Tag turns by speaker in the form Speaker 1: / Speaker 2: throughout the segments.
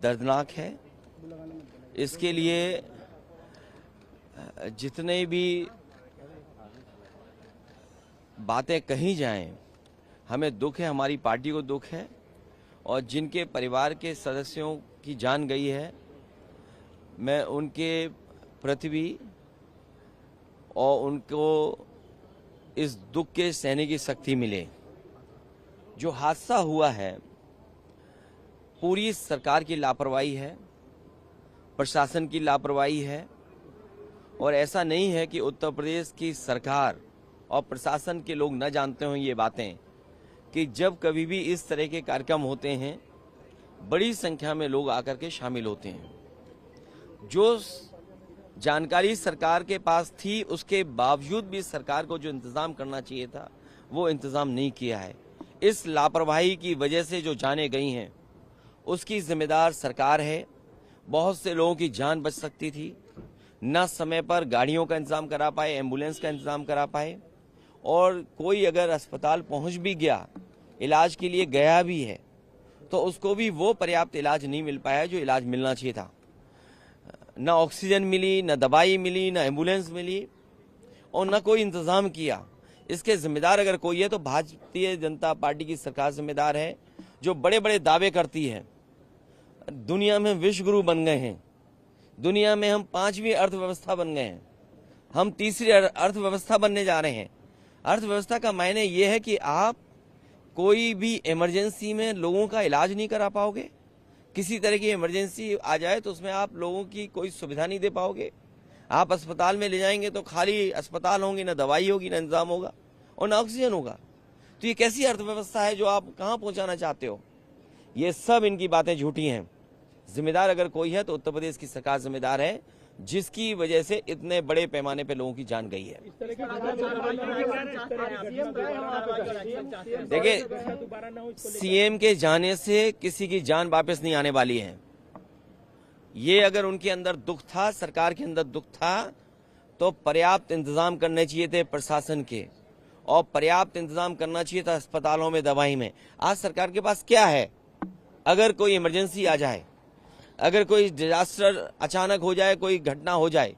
Speaker 1: दर्दनाक है। इसके लिए जितने भी बातें कही जाएं, हमें दुख है, हमारी पार्टी को दुख है, और जिनके परिवार के सदस्यों की जान गई है, मैं उनके प्रति भी और उनको इस दुख के सहने की शक्ति मिले। जो हादसा हुआ है, पूरी सरकार की लापरवाही है, प्रशासन की लापरवाही है, और ऐसा नहीं है कि उत्तर प्रदेश की सरकार और प्रशासन के लोग न जानते हों ये बातें, कि जब कभी भी इस तरह के कार्यक्रम होते हैं, बड़ी संख्या में लोग आकर के शामिल होते हैं। जो जानकारी सरकार के पास थी, उसके बावजूद भी सरकार को जो इंतजाम करना चाहिए था, वो इंतजाम नहीं किया है। इस लापरवाही की वजह से जो जानें गई हैं, उसकी जिम्मेदार सरकार है। बहुत से लोगों की जान बच सकती थी, न समय पर गाड़ियों का इंतजाम करा पाए, एम्बुलेंस का इंतजाम करा पाए, और कोई अगर अस्पताल पहुंच भी गया, इलाज के लिए गया भी है, तो उसको भी वो पर्याप्त इलाज नहीं मिल पाया जो इलाज मिलना चाहिए था। न ऑक्सीजन मिली, न दवाई मिली, न एम्बुलेंस मिली, और न कोई इंतजाम किया। इसके जिम्मेदार अगर कोई है तो भारतीय जनता पार्टी की सरकार जिम्मेदार है, जो बड़े बड़े दावे करती है। दुनिया में विश्व गुरु बन गए हैं, दुनिया में हम 5वीं अर्थव्यवस्था बन गए हैं, हम 3री अर्थव्यवस्था बनने जा रहे हैं। अर्थव्यवस्था का मायने ये है कि आप कोई भी इमरजेंसी में लोगों का इलाज नहीं करा पाओगे। किसी तरह की इमरजेंसी आ जाए तो उसमें आप लोगों की कोई सुविधा नहीं दे पाओगे। आप अस्पताल में ले जाएंगे तो खाली अस्पताल होंगे, न दवाई होगी, न इंतजाम होगा, और न ऑक्सीजन होगा। तो ये कैसी अर्थव्यवस्था है जो आप कहाँ पहुंचाना चाहते हो? ये सब इनकी बातें झूठी हैं। जिम्मेदार अगर कोई है तो उत्तर प्रदेश की सरकार जिम्मेदार है, जिसकी वजह से इतने बड़े पैमाने पे लोगों की जान गई है। देखिए, सीएम के जाने से किसी की जान वापस नहीं आने वाली है। ये अगर उनके अंदर दुख था, सरकार के अंदर दुख था, तो पर्याप्त इंतजाम करने चाहिए थे प्रशासन के, और पर्याप्त इंतजाम करना चाहिए था अस्पतालों में, दवाई में। आज सरकार के पास क्या है? अगर कोई इमरजेंसी आ जाए, अगर कोई डिजास्टर अचानक हो जाए, कोई घटना हो जाए,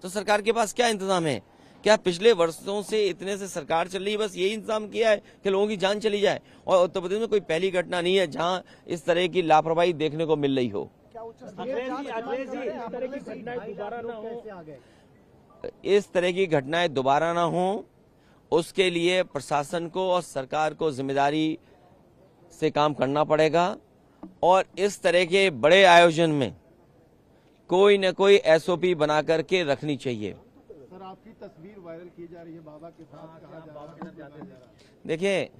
Speaker 1: तो सरकार के पास क्या इंतजाम है? क्या पिछले वर्षों से इतने से सरकार चल रही है, बस यही इंतजाम किया है कि लोगों की जान चली जाए? और उत्तर प्रदेश में कोई पहली घटना नहीं है जहां इस तरह की लापरवाही देखने को मिल रही हो। इस तरह की घटनाएं दोबारा ना हो, उसके लिए प्रशासन को और सरकार को जिम्मेदारी से काम करना पड़ेगा, और इस तरह के बड़े आयोजन में कोई न कोई एसओपी बना करके रखनी चाहिए।
Speaker 2: सर, आपकी तस्वीर वायरल की जा रही है बाबा के साथ, कहा जा रहा है।
Speaker 1: देखिए,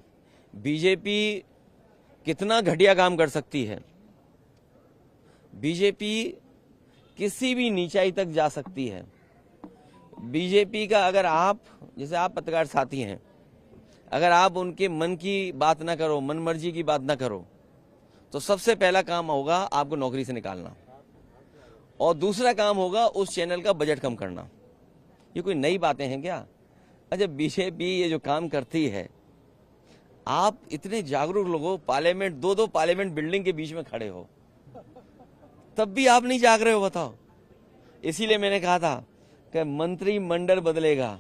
Speaker 1: बीजेपी कितना घटिया काम कर सकती है। बीजेपी किसी भी नीचाई तक जा सकती है। बीजेपी का अगर आप, जैसे आप पत्रकार साथी हैं, अगर आप उनके मन की बात ना करो, मन मर्जी की बात ना करो, तो सबसे पहला काम होगा आपको नौकरी से निकालना, और दूसरा काम होगा उस चैनल का बजट कम करना। ये कोई नई बातें हैं क्या? अच्छा, बीजेपी ये जो काम करती है, आप इतने जागरूक लोग हो, पार्लियामेंट, दो पार्लियामेंट बिल्डिंग के बीच में खड़े हो, तब भी आप नहीं जाग रहे हो, बताओ। इसीलिए मैंने कहा था कि मंत्रिमंडल बदलेगा,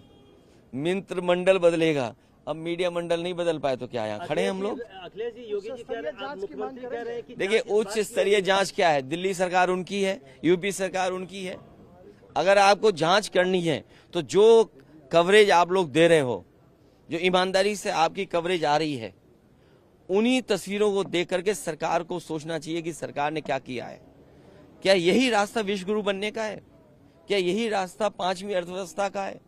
Speaker 1: मंत्रिमंडल बदलेगा। अब मीडिया मंडल नहीं बदल पाए तो क्या, यहाँ खड़े हैं हम लोग।
Speaker 3: अखिलेश जी, योगी जी कह रहे हैं, आप मुख्यमंत्री कह रहे हैं कि
Speaker 1: देखिए, उच्च स्तरीय जांच क्या है? दिल्ली सरकार उनकी है, यूपी सरकार उनकी है। अगर आपको जांच करनी है तो जो कवरेज आप लोग दे रहे हो, जो ईमानदारी से आपकी कवरेज आ रही है, उन्हीं तस्वीरों को देख करके सरकार को सोचना चाहिए कि सरकार ने क्या किया है। क्या यही रास्ता विश्व गुरु बनने का है? क्या यही रास्ता 5वीं अर्थव्यवस्था का है?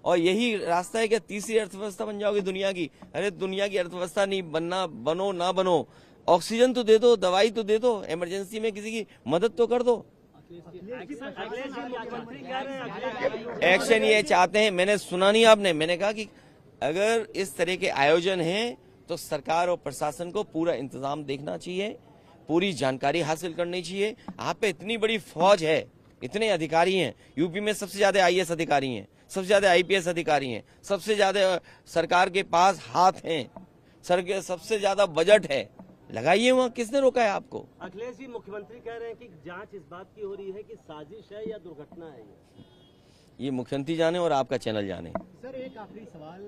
Speaker 1: और यही रास्ता है कि 3री अर्थव्यवस्था बन जाओगे दुनिया की? अरे, दुनिया की अर्थव्यवस्था नहीं बनना, बनो ना बनो, ऑक्सीजन तो दे दो, दवाई तो दे दो, इमरजेंसी में किसी की मदद तो कर दो। एक्शन ये चाहते हैं। मैंने सुना नहीं आपने, मैंने कहा कि अगर इस तरह के आयोजन हैं तो सरकार और प्रशासन को पूरा इंतजाम देखना चाहिए, पूरी जानकारी हासिल करनी चाहिए। आप पे इतनी बड़ी फौज है, इतने अधिकारी हैं, यूपी में सबसे ज्यादा आईएएस अधिकारी हैं, सबसे ज्यादा आईपीएस अधिकारी हैं, सबसे ज्यादा सरकार के पास हाथ हैं, सबसे ज्यादा बजट है, लगाइए वहाँ, किसने रोका है आपको?
Speaker 3: अखिलेश जी, मुख्यमंत्री कह रहे हैं कि जांच इस बात की हो रही है कि साजिश है या दुर्घटना है
Speaker 1: ये मुख्यमंत्री जाने और आपका चैनल जाने।
Speaker 2: सर एक आखिरी सवाल,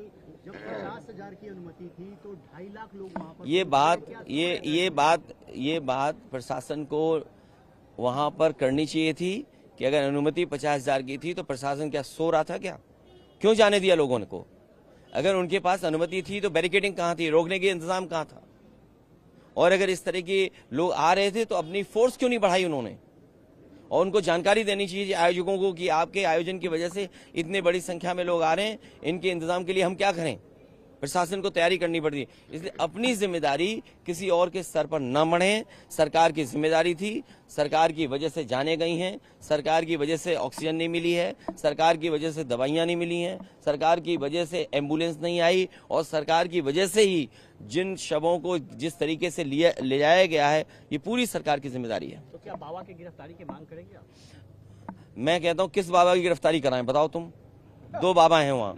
Speaker 2: जब 50,000 की अनुमति थी तो 2.5 लाख लोग वहाँ पर
Speaker 1: ये बात प्रशासन को वहां पर करनी चाहिए थी कि अगर अनुमति 50,000 की थी तो प्रशासन क्या सो रहा था क्या? क्यों जाने दिया लोगों को? अगर उनके पास अनुमति थी तो बैरिकेडिंग कहाँ थी, रोकने के इंतजाम कहाँ था? और अगर इस तरह के लोग आ रहे थे तो अपनी फोर्स क्यों नहीं बढ़ाई उन्होंने? और उनको जानकारी देनी चाहिए आयोजकों को कि आपके आयोजन की वजह से इतने बड़ी संख्या में लोग आ रहे हैं, इनके इंतजाम के लिए हम क्या करें? प्रशासन को तैयारी करनी पड़ती है। इसलिए अपनी जिम्मेदारी किसी और के सर पर न मढ़ें। सरकार की जिम्मेदारी थी, सरकार की वजह से जाने गई हैं, सरकार की वजह से ऑक्सीजन नहीं मिली है, सरकार की वजह से दवाइयां नहीं मिली हैं, सरकार की वजह से एम्बुलेंस नहीं आई, और सरकार की वजह से ही जिन शवों को जिस तरीके से ले जाया गया है, ये पूरी सरकार की जिम्मेदारी है।
Speaker 3: तो क्या बाबा की गिरफ्तारी की मांग करेंगे आप?
Speaker 1: मैं कहता हूं किस बाबा की गिरफ्तारी कराएं बताओ तुम? 2 बाबा हैं वहां।